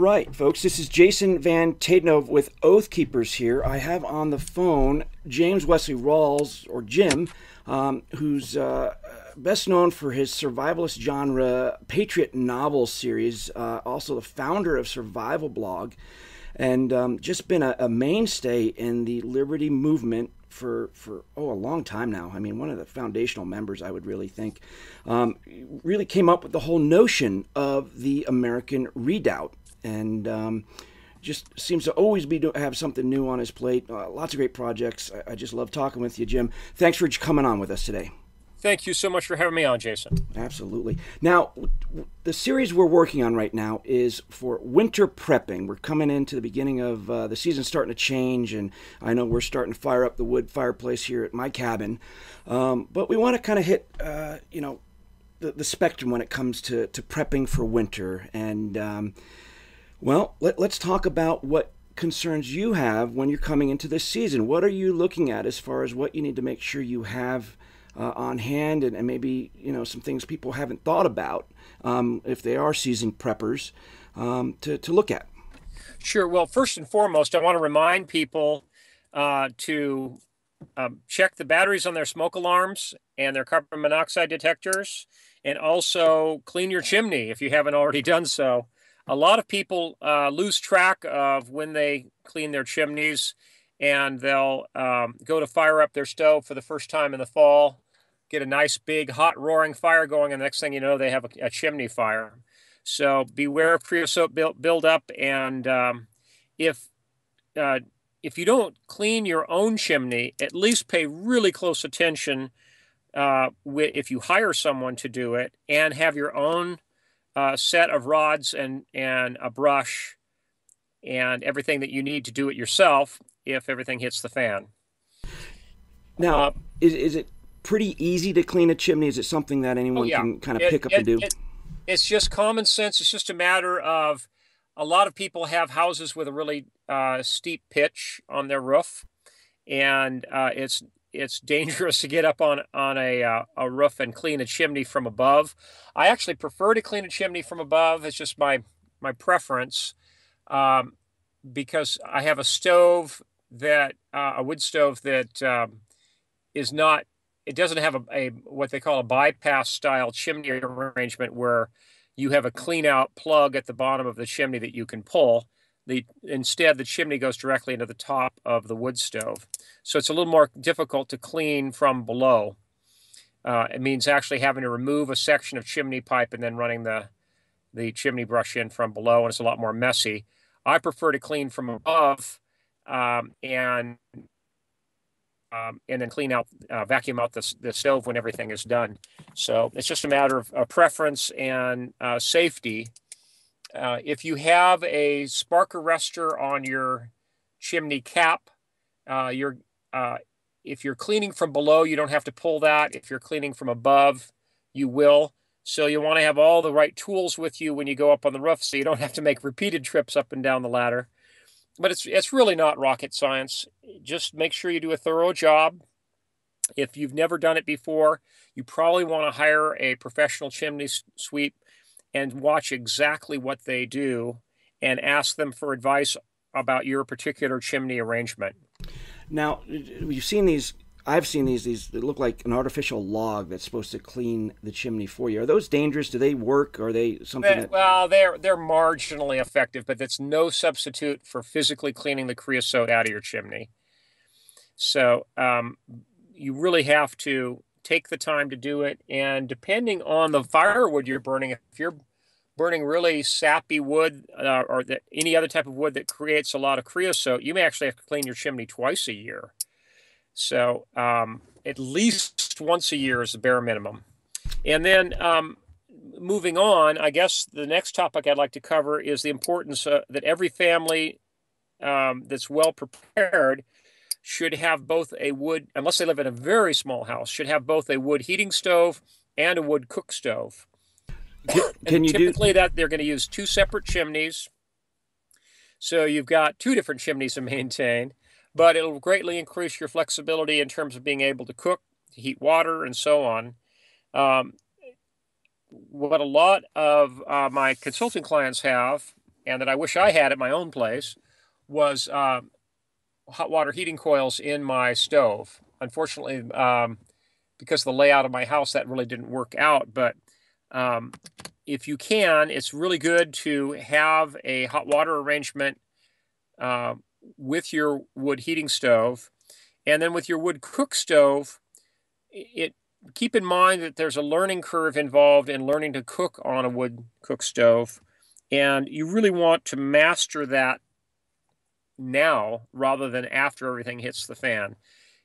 right, folks, this is Jason Van Tadenhove with Oath Keepers here. I have on the phone James Wesley Rawles, or Jim, who's best known for his survivalist genre Patriot novel series, also the founder of Survival Blog, and just been a mainstay in the liberty movement for a long time now. I mean, one of the foundational members, I would really think, really came up with the whole notion of the American redoubt, and just seems to always have something new on his plate. Lots of great projects. I just love talking with you, Jim. Thanks for coming on with us today. Thank you so much for having me on, Jason. Absolutely. Now, the series we're working on right now is for winter prepping. We're coming into the beginning of the season, starting to change, and I know we're starting to fire up the wood fireplace here at my cabin. But we want to kind of hit, the spectrum when it comes to prepping for winter. And, let's talk about what concerns you have when you're coming into this season. What are you looking at as far as what you need to make sure you have on hand, and maybe some things people haven't thought about if they are seasoned preppers to look at? Sure. Well, first and foremost, I want to remind people to check the batteries on their smoke alarms and their carbon monoxide detectors, and also clean your chimney if you haven't already done so. A lot of people lose track of when they clean their chimneys, and they'll go to fire up their stove for the first time in the fall, get a nice big hot roaring fire going, and the next thing you know, they have a chimney fire. So beware of creosote build up, and if you don't clean your own chimney, at least pay really close attention if you hire someone to do it, and have your own set of rods and a brush and everything that you need to do it yourself if everything hits the fan. Now, is it pretty easy to clean a chimney? Is it something that anyone can kind of pick up and do? It's just common sense. It's just a matter of, a lot of people have houses with a really steep pitch on their roof, and it's dangerous to get up on a roof and clean a chimney from above. I actually prefer to clean a chimney from above. It's just my preference, because I have a stove a wood stove that is not. It doesn't have a what they call a bypass style chimney arrangement, where you have a clean out plug at the bottom of the chimney that you can pull. Instead, the chimney goes directly into the top of the wood stove. So it's a little more difficult to clean from below. It means actually having to remove a section of chimney pipe and then running the chimney brush in from below, and it's a lot more messy. I prefer to clean from above, and then clean out, vacuum out the stove when everything is done. So it's just a matter of preference and safety. If you have a spark arrestor on your chimney cap, if you're cleaning from below, you don't have to pull that. If you're cleaning from above, you will. So you want to have all the right tools with you when you go up on the roof, so you don't have to make repeated trips up and down the ladder. But it's really not rocket science. Just make sure you do a thorough job. If you've never done it before, you probably want to hire a professional chimney sweep and watch exactly what they do and ask them for advice about your particular chimney arrangement. Now, you've seen these. I've seen these that look like an artificial log that's supposed to clean the chimney for you. Are those dangerous? Do they work? Are they something Well, they're marginally effective, but that's no substitute for physically cleaning the creosote out of your chimney. So you really have to take the time to do it. And depending on the firewood you're burning, if you're burning really sappy wood or any other type of wood that creates a lot of creosote, you may actually have to clean your chimney twice a year. So at least once a year is the bare minimum. And then moving on, I guess the next topic I'd like to cover is the importance that every family that's well prepared should have both a wood, unless they live in a very small house, should have both a wood heating stove and a wood cook stove. Typically that they're going to use two separate chimneys. So you've got two different chimneys to maintain, but it'll greatly increase your flexibility in terms of being able to cook, to heat water, and so on. What a lot of my consulting clients have, and that I wish I had at my own place, was hot water heating coils in my stove. Unfortunately, because of the layout of my house, that really didn't work out. But if you can, it's really good to have a hot water arrangement with your wood heating stove. And then with your wood cook stove, keep in mind that there's a learning curve involved in learning to cook on a wood cook stove. And you really want to master that now rather than after everything hits the fan.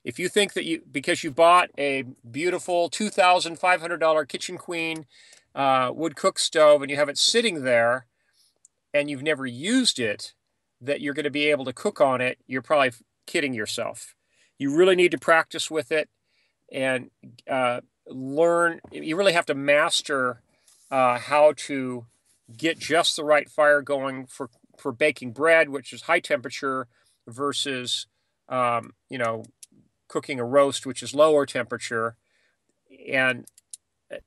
If you think that because you bought a beautiful $2,500 Kitchen Queen wood cook stove and you have it sitting there and you've never used it, that you're going to be able to cook on it, you're probably kidding yourself. You really need to practice with it and learn. You really have to master how to get just the right fire going for baking bread, which is high temperature, versus cooking a roast, which is lower temperature. And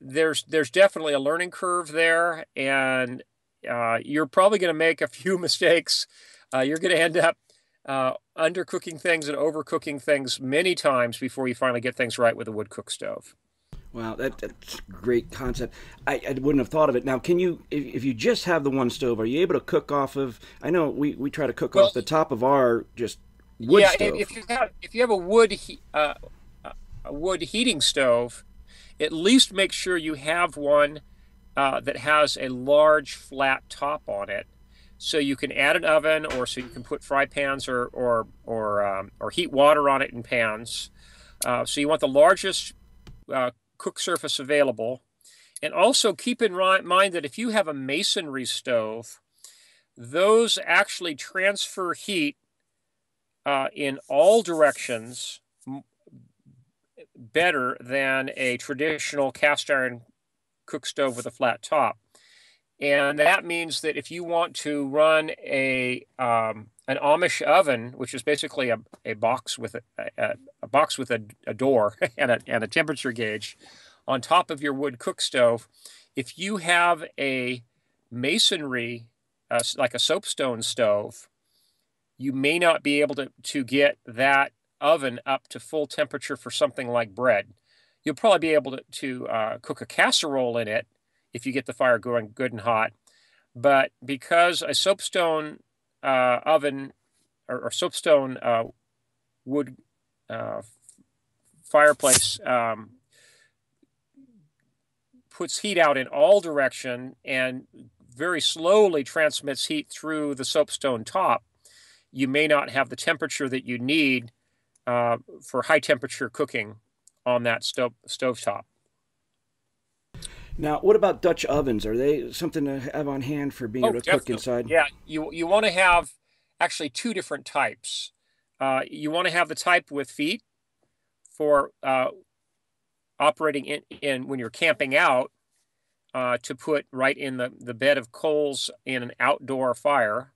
there's definitely a learning curve there, and you're probably going to make a few mistakes. You're going to end up undercooking things and overcooking things many times before you finally get things right with a wood cook stove. Wow, that's a great concept. I wouldn't have thought of it. Now, can you, if you just have the one stove, are you able to cook off of? I know we try to cook off the top of our just wood stove. If you have a wood heating stove, at least make sure you have one that has a large flat top on it, so you can add an oven, or so you can put fry pans or heat water on it in pans. So you want the largest cook surface available. And also keep in mind that if you have a masonry stove, those actually transfer heat in all directions better than a traditional cast iron cook stove with a flat top. And that means that if you want to run an Amish oven, which is basically a box with a box with a door and a temperature gauge on top of your wood cook stove, if you have a masonry like a soapstone stove, you may not be able to get that oven up to full temperature for something like bread. You'll probably be able to cook a casserole in it if you get the fire going good and hot. But because a soapstone oven or soapstone wood fireplace puts heat out in all direction and very slowly transmits heat through the soapstone top, you may not have the temperature that you need for high temperature cooking on that stovetop. Now, what about Dutch ovens? Are they something to have on hand for being able to cook inside? Yeah, you want to have actually two different types. You want to have the type with feet for operating in when you're camping out, to put right in the bed of coals in an outdoor fire.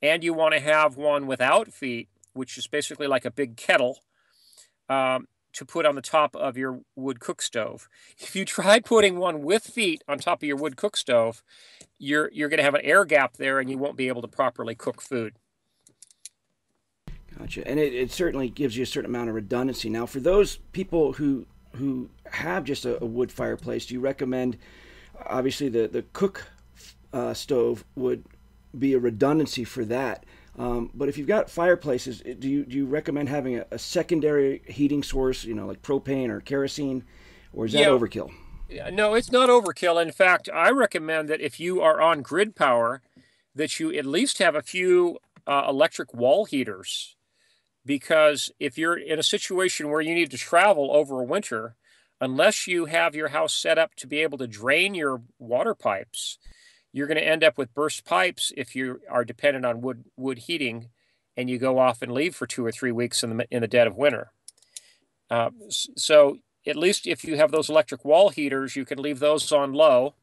And you want to have one without feet, which is basically like a big kettle, to put on the top of your wood cook stove. If you try putting one with feet on top of your wood cook stove, you're going to have an air gap there and you won't be able to properly cook food. Gotcha. And it certainly gives you a certain amount of redundancy. Now, for those people who have just a wood fireplace, do you recommend, obviously the cook stove would be a redundancy for that. But if you've got fireplaces, do you recommend having a secondary heating source, like propane or kerosene, or is that overkill? No, it's not overkill. In fact, I recommend that if you are on grid power, that you at least have a few electric wall heaters, because if you're in a situation where you need to travel over a winter, unless you have your house set up to be able to drain your water pipes, you're going to end up with burst pipes if you are dependent on wood heating and you go off and leave for 2 or 3 weeks in the dead of winter. So at least if you have those electric wall heaters, you can leave those on low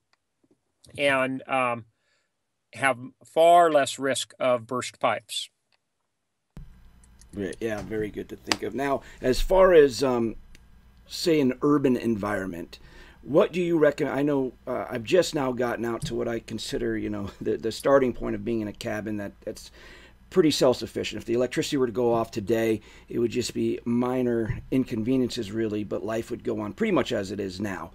and have far less risk of burst pipes. Yeah, very good to think of. Now, as far as, say, an urban environment, What do you reckon? I know I've just now gotten out to what I consider, the starting point of being in a cabin that's pretty self-sufficient. If the electricity were to go off today, it would just be minor inconveniences, really, but life would go on pretty much as it is now.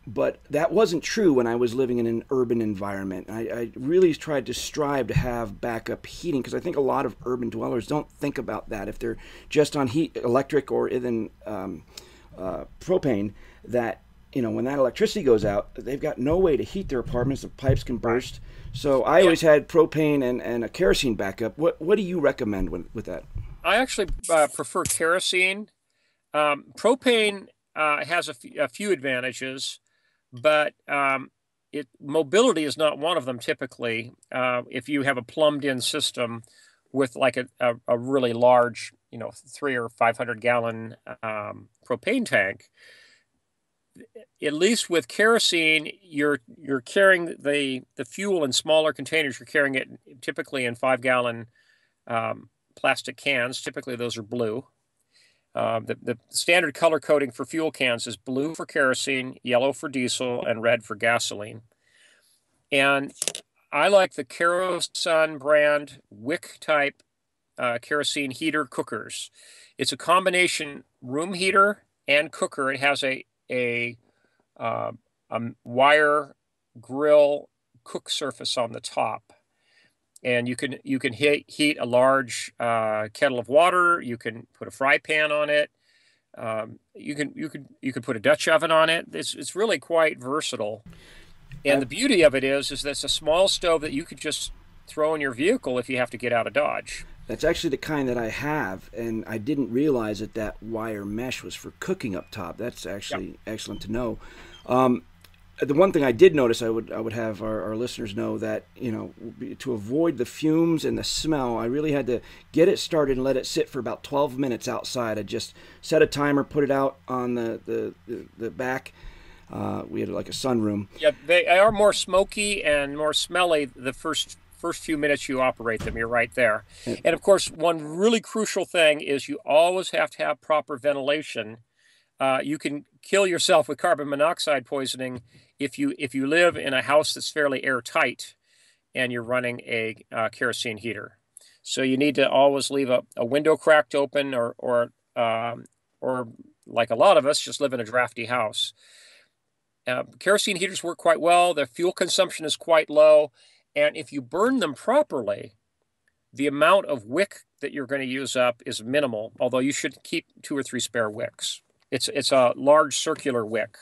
But that wasn't true when I was living in an urban environment. I really tried to strive to have backup heating because I think a lot of urban dwellers don't think about that. If they're just on heat, electric, or even propane, that when that electricity goes out, they've got no way to heat their apartments. The pipes can burst. So I always had propane and a kerosene backup. What do you recommend with that? I actually prefer kerosene. Propane has a few advantages, but mobility is not one of them typically. If you have a plumbed-in system with like a really large, 300 or 500 gallon propane tank, at least with kerosene, you're carrying the fuel in smaller containers. You're carrying it typically in 5-gallon plastic cans. Typically, those are blue. The standard color coding for fuel cans is blue for kerosene, yellow for diesel, and red for gasoline. And I like the Kerosene brand wick type kerosene heater cookers. It's a combination room heater and cooker. It has a wire grill cook surface on the top, and you can heat a large kettle of water. You can put a fry pan on it. You can put a Dutch oven on it. It's really quite versatile. And the beauty of it is that it's a small stove that you could just throw in your vehicle if you have to get out of Dodge. That's actually the kind that I have, and I didn't realize that wire mesh was for cooking up top. That's actually excellent to know. The one thing I did notice, I would have our listeners know that, to avoid the fumes and the smell, I really had to get it started and let it sit for about 12 minutes outside. I just set a timer, put it out on the back. We had like a sunroom. Yeah, they are more smoky and more smelly the first few minutes you operate them. You're right there. And of course, one really crucial thing is you always have to have proper ventilation. You can kill yourself with carbon monoxide poisoning if you live in a house that's fairly airtight and you're running a kerosene heater. So you need to always leave a window cracked open, or like a lot of us, just live in a drafty house. Kerosene heaters work quite well. Their fuel consumption is quite low. And if you burn them properly, the amount of wick that you're going to use up is minimal, although you should keep 2 or 3 spare wicks. It's a large circular wick.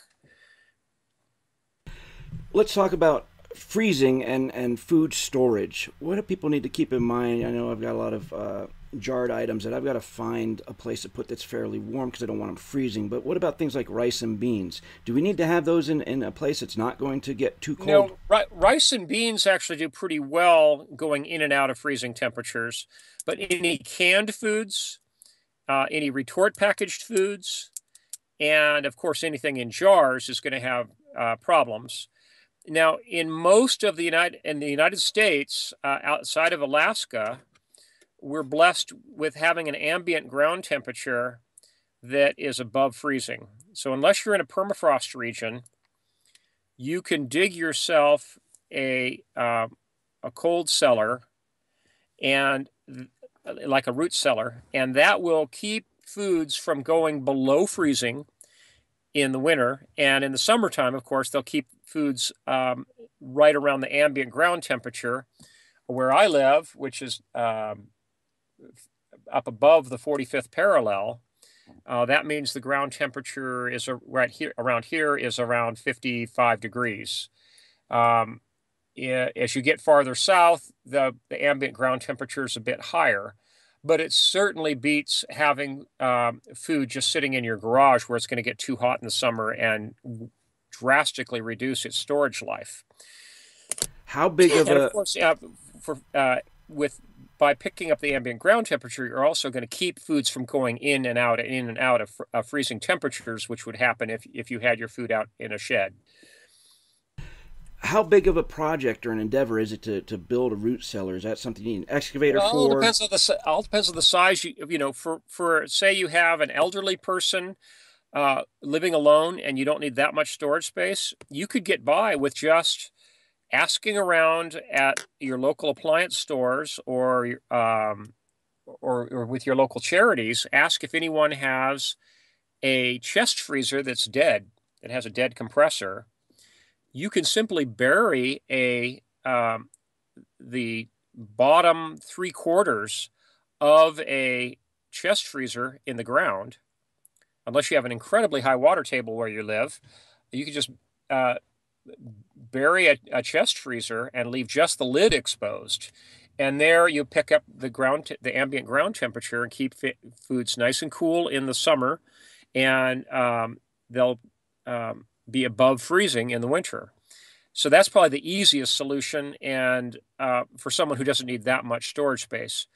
Let's talk about freezing and food storage. What do people need to keep in mind? I know I've got a lot of jarred items that I've got to find a place to put that's fairly warm because I don't want them freezing. But what about things like rice and beans? Do we need to have those in a place that's not going to get too cold? Rice and beans actually do pretty well going in and out of freezing temperatures. But any canned foods, any retort packaged foods, and of course anything in jars is going to have problems. Now, in most of the United States, outside of Alaska, we're blessed with having an ambient ground temperature that is above freezing. So unless you're in a permafrost region, you can dig yourself a cold cellar, and like a root cellar, and that will keep foods from going below freezing in the winter. And in the summertime, of course, they'll keep foods right around the ambient ground temperature. Where I live, which is up above the 45th parallel, that means the ground temperature is right here around here is around 55 degrees. As you get farther south, the ambient ground temperature is a bit higher, but it certainly beats having food just sitting in your garage where it's going to get too hot in the summer and drastically reduce its storage life. How big of of course, by picking up the ambient ground temperature, you're also going to keep foods from going in and out of freezing temperatures, which would happen if you had your food out in a shed. How big of a project or an endeavor is it to build a root cellar? Is that something you need an excavator for? All depends on the size. For say you have an elderly person, living alone and you don't need that much storage space, you could get by with just asking around at your local appliance stores or with your local charities. Ask if anyone has a chest freezer that's dead, that has a dead compressor. You can simply bury the bottom 3/4 of a chest freezer in the ground. Unless you have an incredibly high water table where you live, you can just bury a chest freezer and leave just the lid exposed. And there you pick up the ambient ground temperature and keep foods nice and cool in the summer, and they'll be above freezing in the winter. So that's probably the easiest solution, and for someone who doesn't need that much storage space.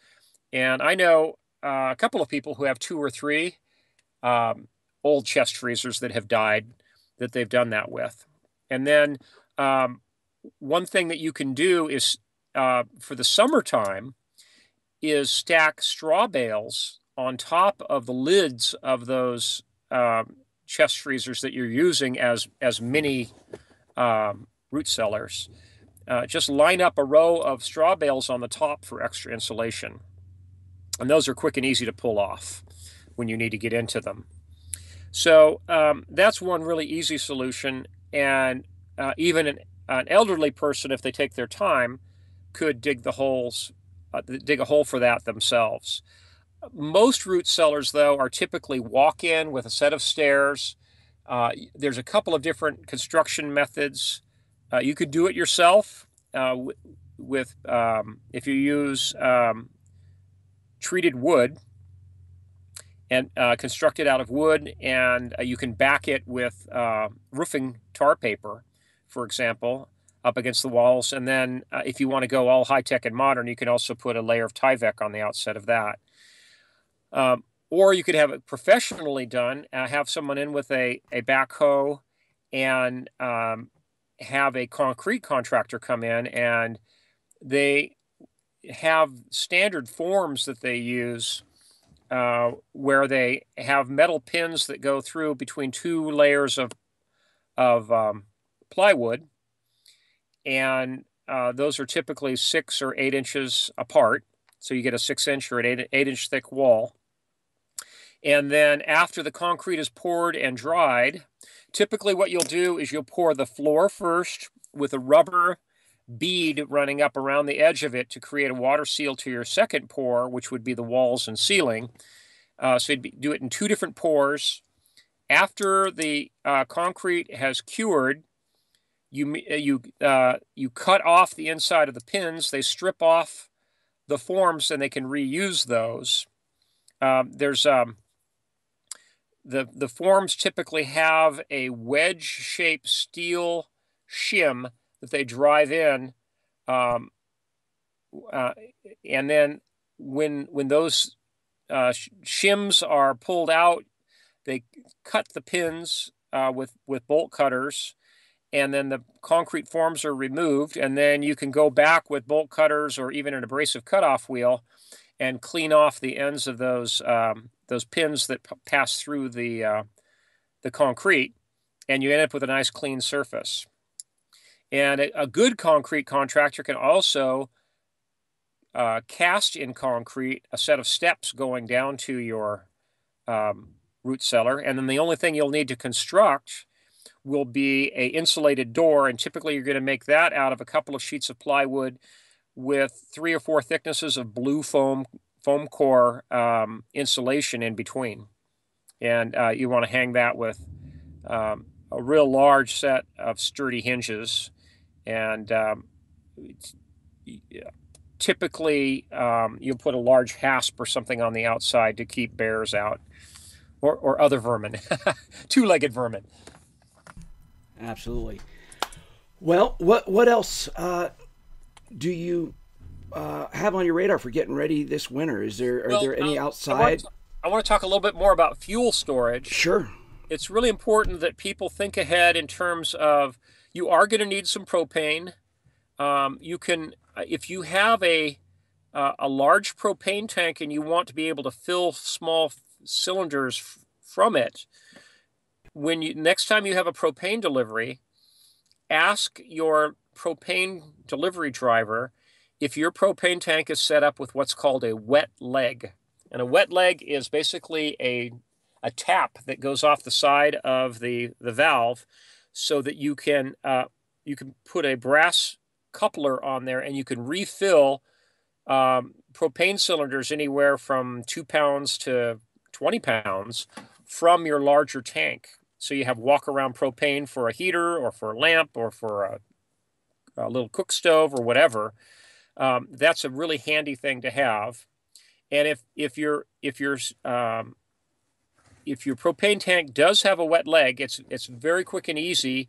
And I know a couple of people who have 2 or 3 old chest freezers that have died that they've done that with. And then one thing that you can do is for the summertime is stack straw bales on top of the lids of those chest freezers that you're using as mini root cellars. Just line up a row of straw bales on the top for extra insulation. And those are quick and easy to pull off when you need to get into them. So that's one really easy solution. And even an elderly person, if they take their time, could dig a hole for that themselves. Most root cellars, though, are typically walk-in with a set of stairs. There's a couple of different construction methods. You could do it yourself with if you use treated wood and construct it out of wood, and you can back it with roofing tar paper, for example, up against the walls. And then if you want to go all high-tech and modern, you can also put a layer of Tyvek on the outside of that. Or you could have it professionally done, have someone in with a backhoe and have a concrete contractor come in, and they have standard forms that they use where they have metal pins that go through between 2 layers of plywood, and those are typically 6 or 8 inches apart. So you get a 6-inch or an 8-inch thick wall. And then after the concrete is poured and dried, typically what you'll do is you'll pour the floor first with a rubber bead running up around the edge of it to create a water seal to your second pour, which would be the walls and ceiling. So you'd do it in 2 different pours. After the concrete has cured, you cut off the inside of the pins. They strip off the forms, and they can reuse those. The forms typically have a wedge-shaped steel shim that they drive in, and then when those shims are pulled out, they cut the pins with bolt cutters, and then the concrete forms are removed, and then you can go back with bolt cutters or even an abrasive cutoff wheel and clean off the ends of those pins that pass through the concrete, and you end up with a nice clean surface. And a good concrete contractor can also cast in concrete a set of steps going down to your root cellar, and then the only thing you'll need to construct will be an insulated door, and typically you're going to make that out of a couple of sheets of plywood with 3 or 4 thicknesses of blue foam core insulation in between. And you want to hang that with a real large set of sturdy hinges. And typically you'll put a large hasp or something on the outside to keep bears out or other vermin, 2-legged vermin. Absolutely. Well, what else do you have on your radar for getting ready this winter? Are there any outside? I want to talk a little bit more about fuel storage. Sure. It's really important that people think ahead in terms of you are going to need some propane. You can, if you have a large propane tank and you want to be able to fill small cylinders from it, next time you have a propane delivery, ask your propane delivery driver if your propane tank is set up with what's called a wet leg. And a wet leg is basically a tap that goes off the side of the valve so that you can put a brass coupler on there and you can refill propane cylinders anywhere from 2 pounds to 20 pounds from your larger tank. So you have walk-around propane for a heater or for a lamp or for a little cook stove or whatever. That's a really handy thing to have. And if your propane tank does have a wet leg, it's very quick and easy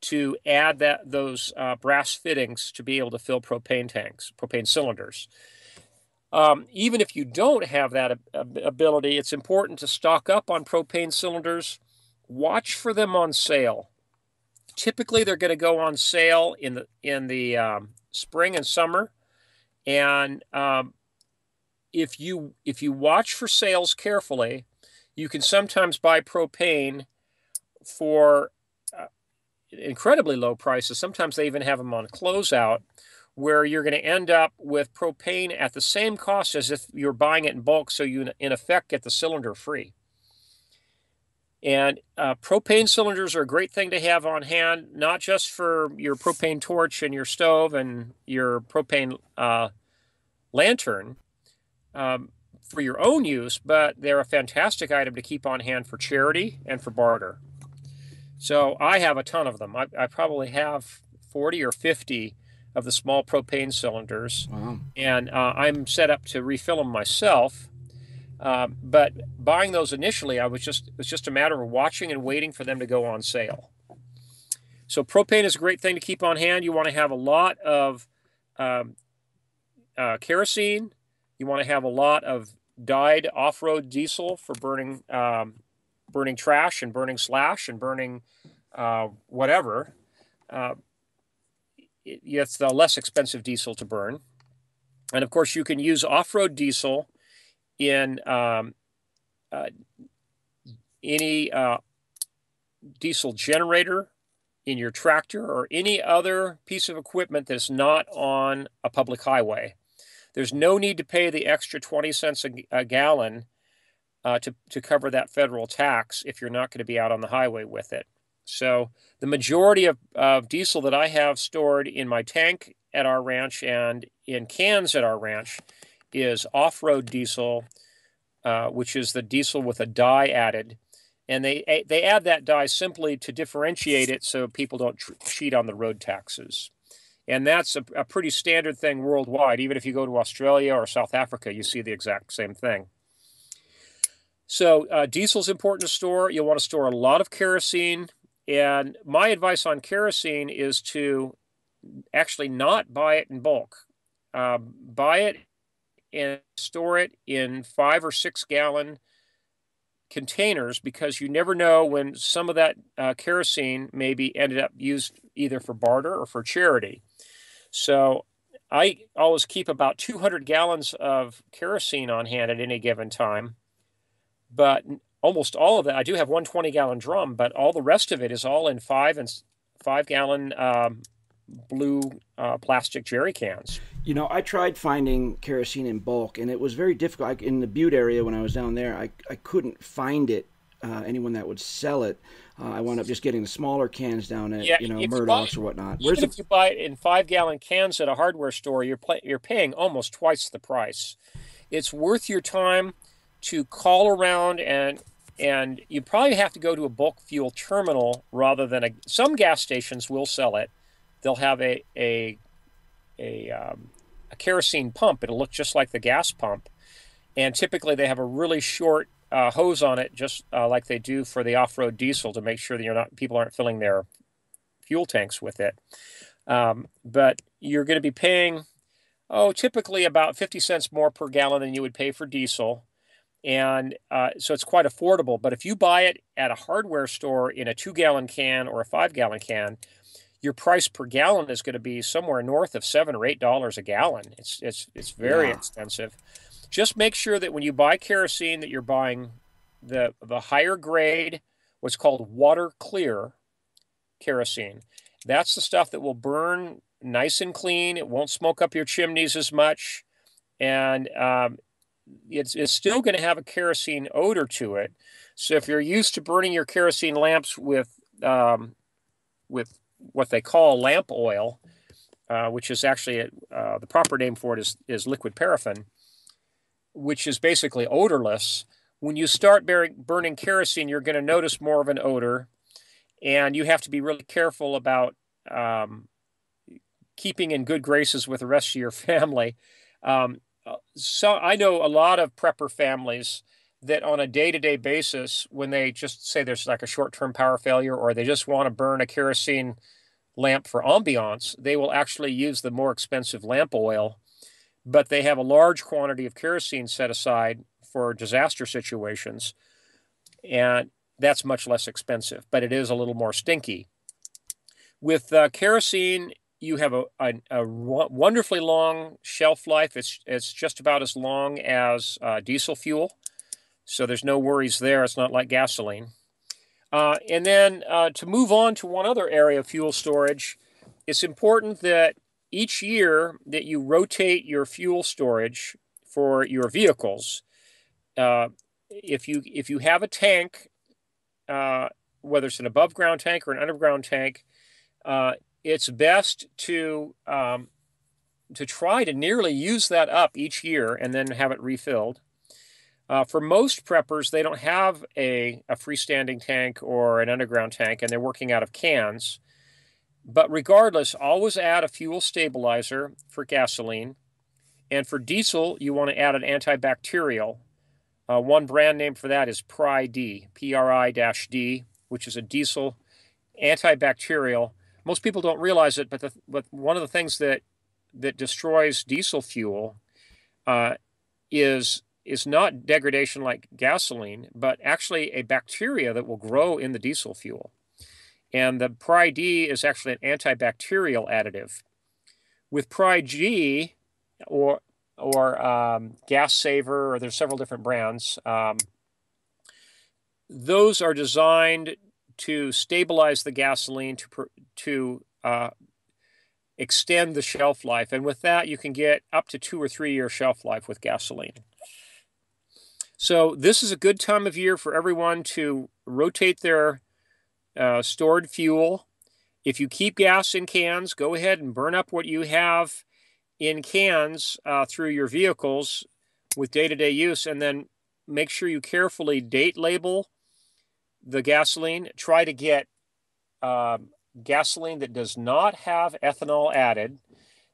to add those brass fittings to be able to fill propane cylinders. Even if you don't have that ability, it's important to stock up on propane cylinders. Watch for them on sale. Typically, they're going to go on sale in the spring and summer, and if you watch for sales carefully, you can sometimes buy propane for incredibly low prices. Sometimes they even have them on closeout, where you're going to end up with propane at the same cost as if you're buying it in bulk, so you in effect get the cylinder free. And propane cylinders are a great thing to have on hand, not just for your propane torch and your stove and your propane lantern for your own use, but they're a fantastic item to keep on hand for charity and for barter. So I have a ton of them. I probably have 40 or 50 of the small propane cylinders. Wow. And I'm set up to refill them myself. But buying those initially, it was just a matter of watching and waiting for them to go on sale. So propane is a great thing to keep on hand. You want to have a lot of kerosene. You want to have a lot of dyed off-road diesel for burning trash and burning slash and burning whatever. It's the less expensive diesel to burn. And of course, you can use off-road diesel in any diesel generator in your tractor or any other piece of equipment that's not on a public highway. There's no need to pay the extra 20 cents a gallon to cover that federal tax if you're not going to be out on the highway with it. So the majority of diesel that I have stored in my tank at our ranch and in cans at our ranch is off-road diesel, which is the diesel with a dye added. And they add that dye simply to differentiate it so people don't cheat on the road taxes. And that's a pretty standard thing worldwide. Even if you go to Australia or South Africa, you see the exact same thing. So diesel is important to store. You'll want to store a lot of kerosene. And my advice on kerosene is to actually not buy it in bulk. Buy it and store it in 5 or 6 gallon containers, because you never know when some of that kerosene maybe ended up used either for barter or for charity. So I always keep about 200 gallons of kerosene on hand at any given time. But almost all of that, I do have one 20-gallon drum, but all the rest of it is all in 5 gallon blue plastic jerry cans. You know, I tried finding kerosene in bulk, and it was very difficult. In the Butte area when I was down there, I couldn't find it, anyone that would sell it. I wound up just getting the smaller cans down at, Murdoch's or whatnot. Even if you buy it in 5-gallon cans at a hardware store, you're paying almost twice the price. It's worth your time to call around, and you probably have to go to a bulk fuel terminal rather than some gas stations will sell it. They'll have a kerosene pump. It'll look just like the gas pump, and typically they have a really short hose on it, just like they do for the off-road diesel, to make sure that people aren't filling their fuel tanks with it. But you're going to be paying typically about 50 cents more per gallon than you would pay for diesel. And so it's quite affordable. But if you buy it at a hardware store in a 2-gallon can or a 5-gallon can, your price per gallon is going to be somewhere north of $7 or $8 a gallon. It's very expensive. Just make sure that when you buy kerosene that you're buying the higher grade what's called water clear kerosene. That's the stuff that will burn nice and clean. It won't smoke up your chimneys as much. And it's still going to have a kerosene odor to it. So if you're used to burning your kerosene lamps with what they call lamp oil, which is actually the proper name for it is liquid paraffin, which is basically odorless. When you start burning kerosene, you're going to notice more of an odor, and you have to be really careful about keeping in good graces with the rest of your family. So I know a lot of prepper families that on a day-to-day basis, when they just say there's like a short-term power failure or they just want to burn a kerosene lamp for ambiance, they will actually use the more expensive lamp oil, but they have a large quantity of kerosene set aside for disaster situations, and that's much less expensive, but it is a little more stinky. With kerosene, you have a wonderfully long shelf life. It's just about as long as diesel fuel, so there's no worries there. It's not like gasoline. And then to move on to one other area of fuel storage, it's important that each year that you rotate your fuel storage for your vehicles. If you have a tank, whether it's an above ground tank or an underground tank, it's best to try to nearly use that up each year and then have it refilled. For most preppers, they don't have a freestanding tank or an underground tank, and they're working out of cans. But regardless, always add a fuel stabilizer for gasoline. And for diesel, you want to add an antibacterial. One brand name for that is Pri-D, Pri-D, which is a diesel antibacterial. Most people don't realize it, but one of the things that destroys diesel fuel is not degradation like gasoline, but actually a bacteria that will grow in the diesel fuel. And the Pri-D is actually an antibacterial additive. With Pri-G or Gas Saver, or there's several different brands, those are designed to stabilize the gasoline to extend the shelf life. And with that, you can get up to 2 or 3 year shelf life with gasoline. So this is a good time of year for everyone to rotate their stored fuel. If you keep gas in cans, go ahead and burn up what you have in cans through your vehicles with day-to-day use, and then make sure you carefully date label the gasoline. Try to get gasoline that does not have ethanol added.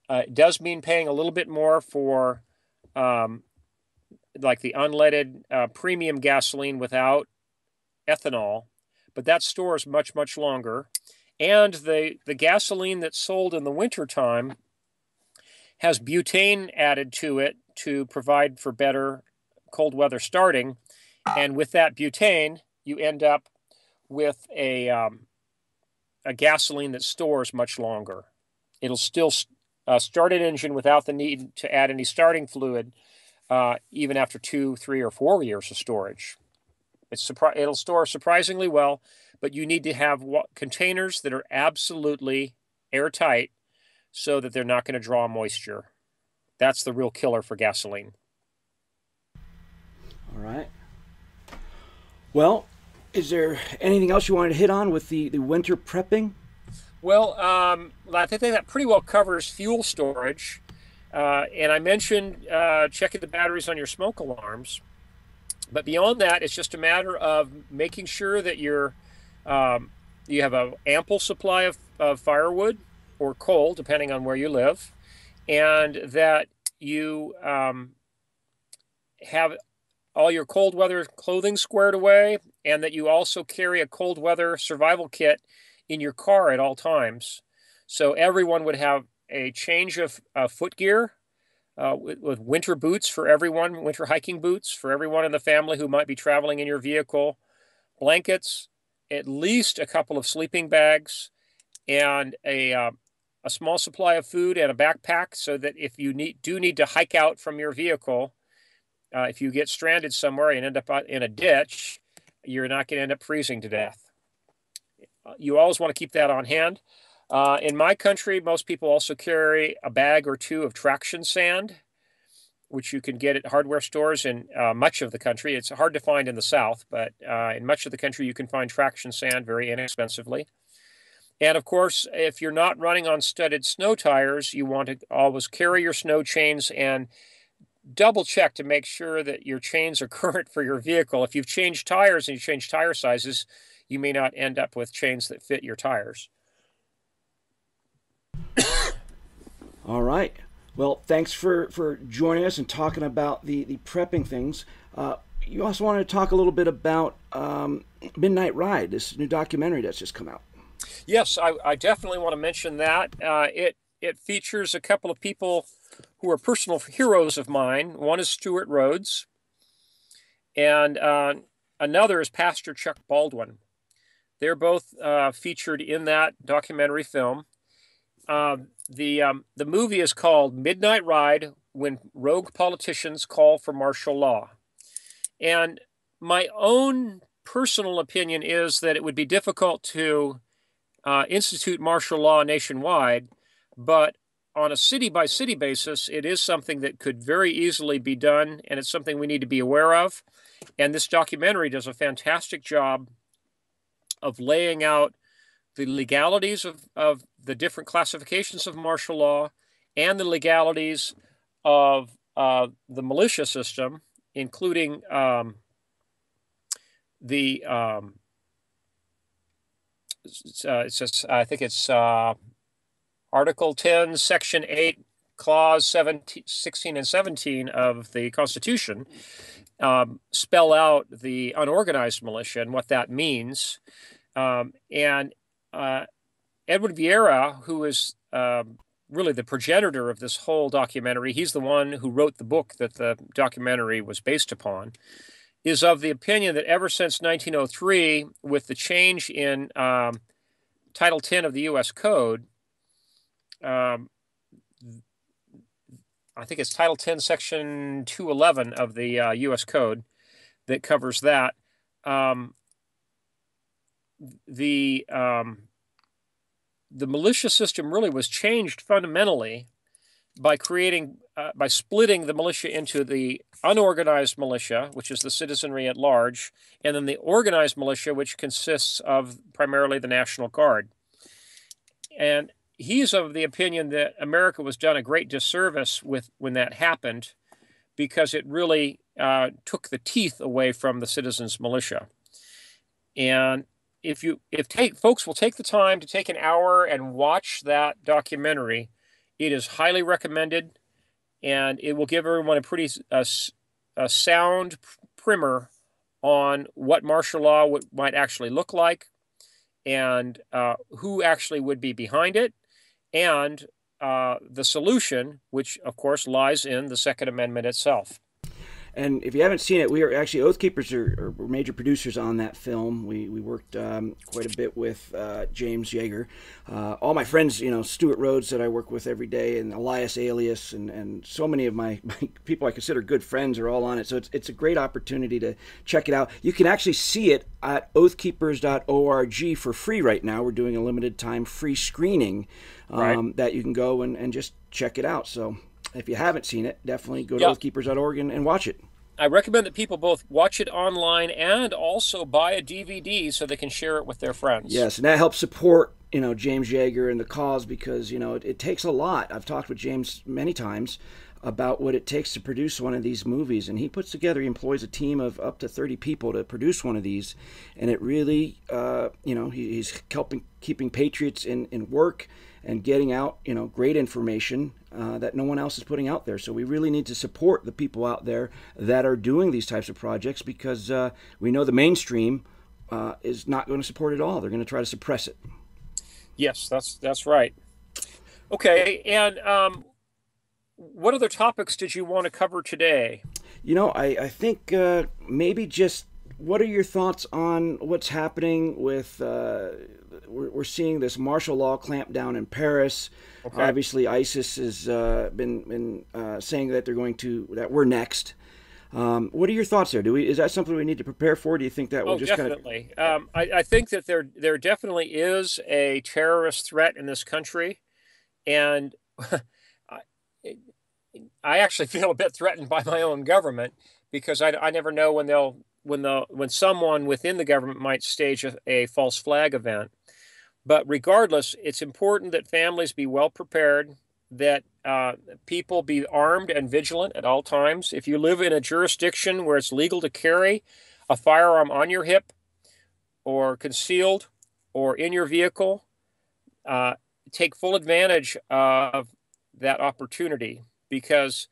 It does mean paying a little bit more for like the unleaded premium gasoline without ethanol, but that stores much, much longer. And the gasoline that's sold in the wintertime has butane added to it to provide for better cold weather starting. And with that butane, you end up with a gasoline that stores much longer. It'll still start an engine without the need to add any starting fluid, even after 2, 3, or 4 years of storage. It'll store surprisingly well, but you need to have containers that are absolutely airtight so that they're not going to draw moisture. That's the real killer for gasoline. All right. Well, is there anything else you wanted to hit on with the winter prepping? Well, I think that pretty well covers fuel storage. And I mentioned checking the batteries on your smoke alarms. But beyond that, it's just a matter of making sure that you have an ample supply of firewood or coal, depending on where you live, and that you have all your cold weather clothing squared away, and that you also carry a cold weather survival kit in your car at all times. So everyone would have a change of foot gear, with winter boots for everyone, winter hiking boots for everyone in the family who might be traveling in your vehicle, blankets, at least a couple of sleeping bags, and a small supply of food and a backpack, so that if you do need to hike out from your vehicle, if you get stranded somewhere and end up in a ditch, you're not going to end up freezing to death. You always want to keep that on hand. In my country, most people also carry a bag or two of traction sand, which you can get at hardware stores in much of the country. It's hard to find in the South, but in much of the country, you can find traction sand very inexpensively. And of course, if you're not running on studded snow tires, you want to always carry your snow chains and double check to make sure that your chains are current for your vehicle. If you've changed tires and you change tire sizes, you may not end up with chains that fit your tires. All right. Well, thanks for joining us and talking about the prepping things. You also wanted to talk a little bit about Midnight Ride, this new documentary that's just come out. Yes, I definitely want to mention that. It features a couple of people who are personal heroes of mine. One is Stuart Rhodes, and another is Pastor Chuck Baldwin. They're both featured in that documentary film. The movie is called Midnight Ride: When Rogue Politicians Call for Martial Law. And my own personal opinion is that it would be difficult to institute martial law nationwide, but on a city-by-city basis, it is something that could very easily be done, and it's something we need to be aware of. And this documentary does a fantastic job of laying out the legalities of the different classifications of martial law and the legalities of the militia system, including it says, I think it's Article 10, Section 8, Clause 16 and 17 of the Constitution spell out the unorganized militia and what that means. And Edward Vieira, who is really the progenitor of this whole documentary, he's the one who wrote the book that the documentary was based upon, is of the opinion that ever since 1903, with the change in Title 10 of the U.S. Code, I think it's Title 10, Section 211 of the U.S. Code that covers that. The militia system really was changed fundamentally by by splitting the militia into the unorganized militia, which is the citizenry at large, and then the organized militia, which consists of primarily the National Guard. And he's of the opinion that America was done a great disservice when that happened, because it really took the teeth away from the citizens' militia. And if folks will take the time to take an hour and watch that documentary, it is highly recommended, and it will give everyone a pretty sound primer on what martial law might actually look like, and who actually would be behind it, and the solution, which of course lies in the Second Amendment itself. And if you haven't seen it, we are actually Oath Keepers are major producers on that film. We worked quite a bit with James Yeager. All my friends, Stuart Rhodes that I work with every day, and Elias Alias, and so many of my people I consider good friends are all on it. So it's a great opportunity to check it out. You can actually see it at oathkeepers.org for free right now. We're doing a limited time free screening that you can go and just check it out. So if you haven't seen it, definitely go to oathkeepers.org and watch it. I recommend that people both watch it online and also buy a DVD so they can share it with their friends. Yes, and that helps support, James Yeager and the cause, because, it takes a lot. I've talked with James many times about what it takes to produce one of these movies, and he employs a team of up to 30 people to produce one of these, and it really, he's helping keeping Patriots in work and getting out, great information that no one else is putting out there. So we really need to support the people out there that are doing these types of projects, because we know the mainstream is not going to support it all. They're going to try to suppress it. Yes, that's right. Okay, and what other topics did you want to cover today? I think maybe just what are your thoughts on what's happening with we're seeing this martial law clampdown in Paris. Okay. Obviously, ISIS has been saying that that we're next. What are your thoughts there? Is that something we need to prepare for? Do you think that will Oh, just kind of... definitely. I think that there definitely is a terrorist threat in this country, and I, I actually feel a bit threatened by my own government because I never know when someone within the government might stage a false flag event. But regardless, it's important that families be well prepared, that people be armed and vigilant at all times. If you live in a jurisdiction where it's legal to carry a firearm on your hip or concealed or in your vehicle, uh, take full advantage of that opportunity because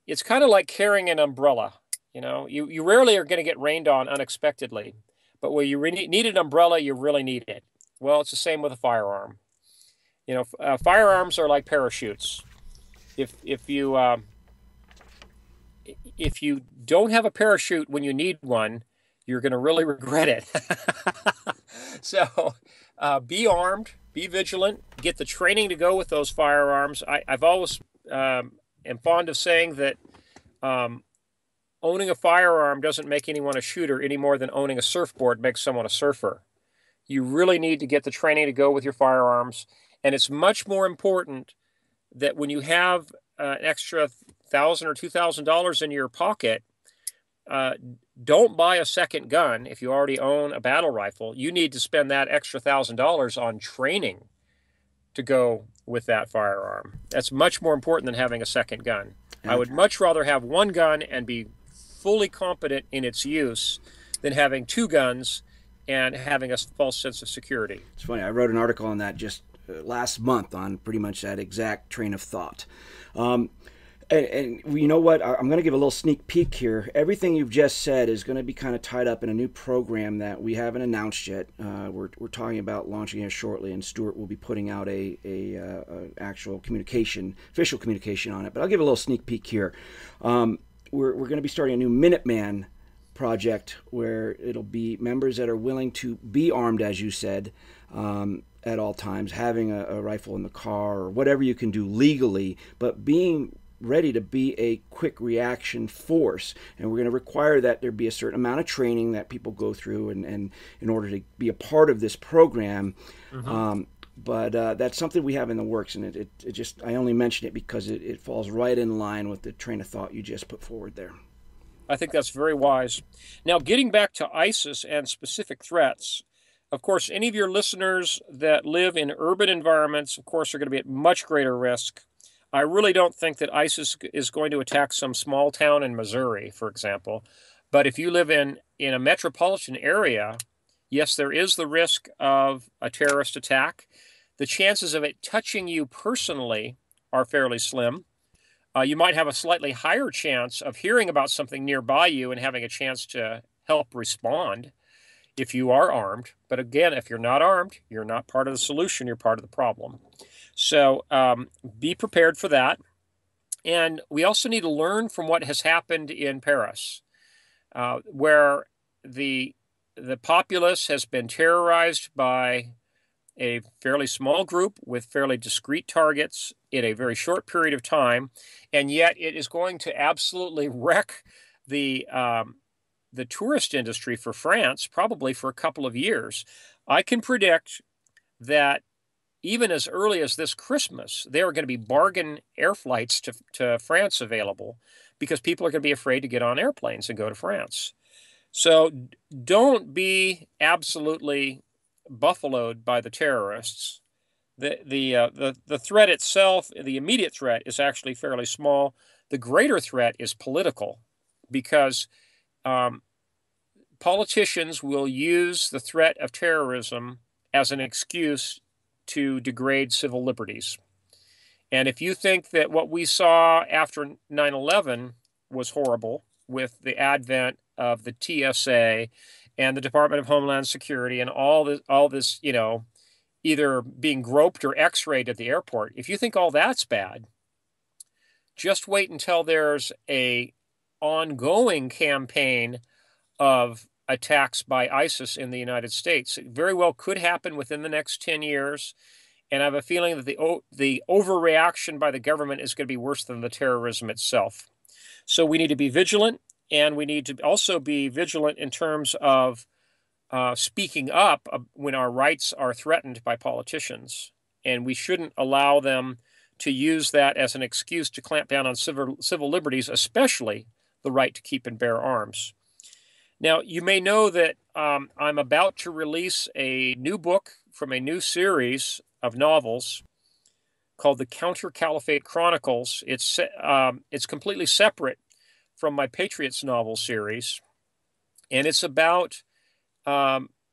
it's kind of like carrying an umbrella. You rarely are going to get rained on unexpectedly, but where you need an umbrella, you really need it. Well, it's the same with a firearm. Firearms are like parachutes. If you don't have a parachute when you need one, you're going to really regret it. So, be armed, be vigilant, get the training to go with those firearms. I've always am fond of saying that owning a firearm doesn't make anyone a shooter any more than owning a surfboard makes someone a surfer. You really need to get the training to go with your firearms. And it's much more important that when you have an extra $1,000 or $2,000 in your pocket, don't buy a second gun if you already own a battle rifle. You need to spend that extra $1,000 on training to go with that firearm. That's much more important than having a second gun. I would much rather have one gun and be fully competent in its use than having two guns and having a false sense of security. It's funny. I wrote an article on that just last month on pretty much that exact train of thought. And you know what? I'm going to give a little sneak peek here. Everything you've just said is going to be kind of tied up in a new program that we haven't announced yet. We're talking about launching it shortly, and Stuart will be putting out a actual official communication on it. But I'll give a little sneak peek here. We're going to be starting a new Minuteman project where it'll be members that are willing to be armed, as you said, at all times, having a rifle in the car or whatever you can do legally, but being ready to be a quick reaction force. And we're going to require that there be a certain amount of training that people go through and in order to be a part of this program. Mm-hmm. But that's something we have in the works, and it just, I only mention it because it falls right in line with the train of thought you just put forward there. I think that's very wise. Now, getting back to ISIS and specific threats, of course, any of your listeners that live in urban environments, of course, are going to be at much greater risk. I really don't think that ISIS is going to attack some small town in Missouri, for example. But if you live in a metropolitan area, yes, there is the risk of a terrorist attack. The chances of it touching you personally are fairly slim. You might have a slightly higher chance of hearing about something nearby you and having a chance to help respond if you are armed. But again, if you're not armed, you're not part of the solution, you're part of the problem. So be prepared for that. And we also need to learn from what has happened in Paris, where the populace has been terrorized by a fairly small group with fairly discrete targets in a very short period of time, and yet it is going to absolutely wreck the tourist industry for France, probably for a couple of years. I can predict that even as early as this Christmas, there are going to be bargain air flights to France available because people are going to be afraid to get on airplanes and go to France. So don't be absolutely buffaloed by the terrorists. The threat itself, the immediate threat, is actually fairly small. The greater threat is political, because politicians will use the threat of terrorism as an excuse to degrade civil liberties. And if you think that what we saw after 9/11 was horrible, with the advent of the TSA and the Department of Homeland Security and all this, either being groped or x-rayed at the airport, if you think all that's bad, just wait until there's a ongoing campaign of attacks by ISIS in the United States. It very well could happen within the next 10 years. And I have a feeling that the overreaction by the government is going to be worse than the terrorism itself. So we need to be vigilant, and we need to also be vigilant in terms of speaking up when our rights are threatened by politicians. And we shouldn't allow them to use that as an excuse to clamp down on civil liberties, especially the right to keep and bear arms. Now, you may know that I'm about to release a new book from a new series of novels called the Counter-Caliphate Chronicles. It's completely separate from my Patriots novel series, and it's about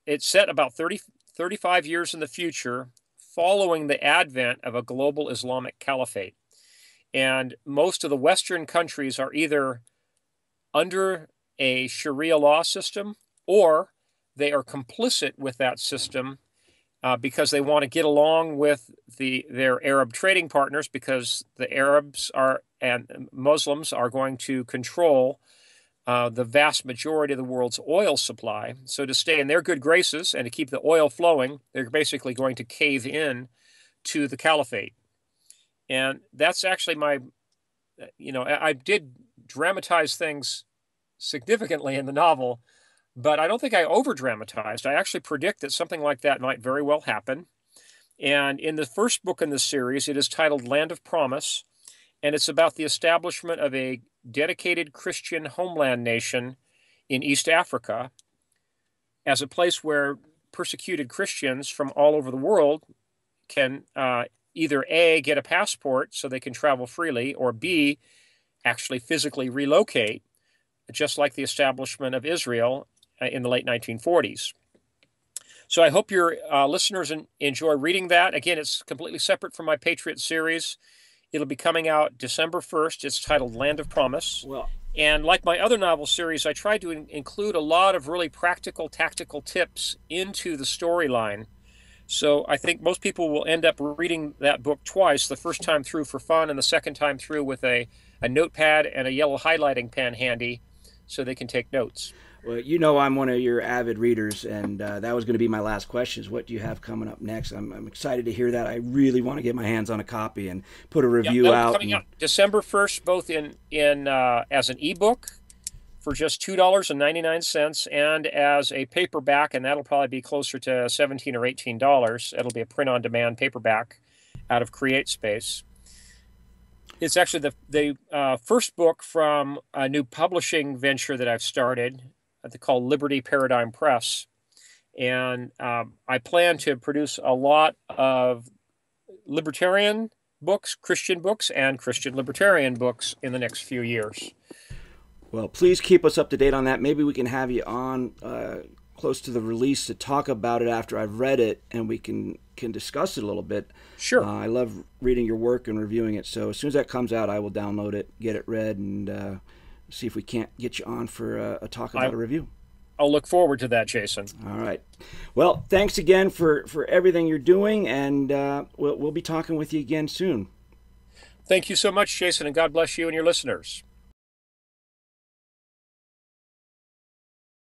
it's set about 35 years in the future, following the advent of a global Islamic caliphate. And most of the Western countries are either under a Sharia law system, or they are complicit with that system because they want to get along with their Arab trading partners, because the Arabs and Muslims are going to control the vast majority of the world's oil supply. So to stay in their good graces and to keep the oil flowing, they're basically going to cave in to the caliphate. And that's actually I did dramatize things significantly in the novel, but I don't think I over-dramatized. I actually predict that something like that might very well happen. And in the first book in this series, it is titled Land of Promise, and it's about the establishment of a dedicated Christian homeland nation in East Africa as a place where persecuted Christians from all over the world can either A, get a passport so they can travel freely, or B, actually physically relocate, just like the establishment of Israel in the late 1940s. So I hope your listeners enjoy reading that. Again, it's completely separate from my Patriot series. It'll be coming out December 1st. It's titled Land of Promise. Well, and like my other novel series, I tried to include a lot of really practical, tactical tips into the storyline. So I think most people will end up reading that book twice, the first time through for fun and the second time through with a notepad and a yellow highlighting pen handy so they can take notes. Well, you know I'm one of your avid readers, and that was going to be my last question, is what do you have coming up next? I'm excited to hear that. I really want to get my hands on a copy and put a review out. Coming out December 1st, both in as an ebook for just $2.99 and as a paperback, and that'll probably be closer to $17 or $18. It'll be a print-on-demand paperback out of CreateSpace. It's actually the first book from a new publishing venture that I've started. They're called Liberty Paradigm Press. And I plan to produce a lot of libertarian books, and Christian libertarian books in the next few years. Well, please keep us up to date on that. Maybe we can have you on close to the release to talk about it after I've read it, and we can discuss it a little bit. Sure. I love reading your work and reviewing it. So as soon as that comes out, I will download it, get it read, and see if we can't get you on for a talk about a review. I'll look forward to that, Jason. All right. Well, thanks again for everything you're doing, and we'll be talking with you again soon. Thank you so much, Jason, and God bless you and your listeners.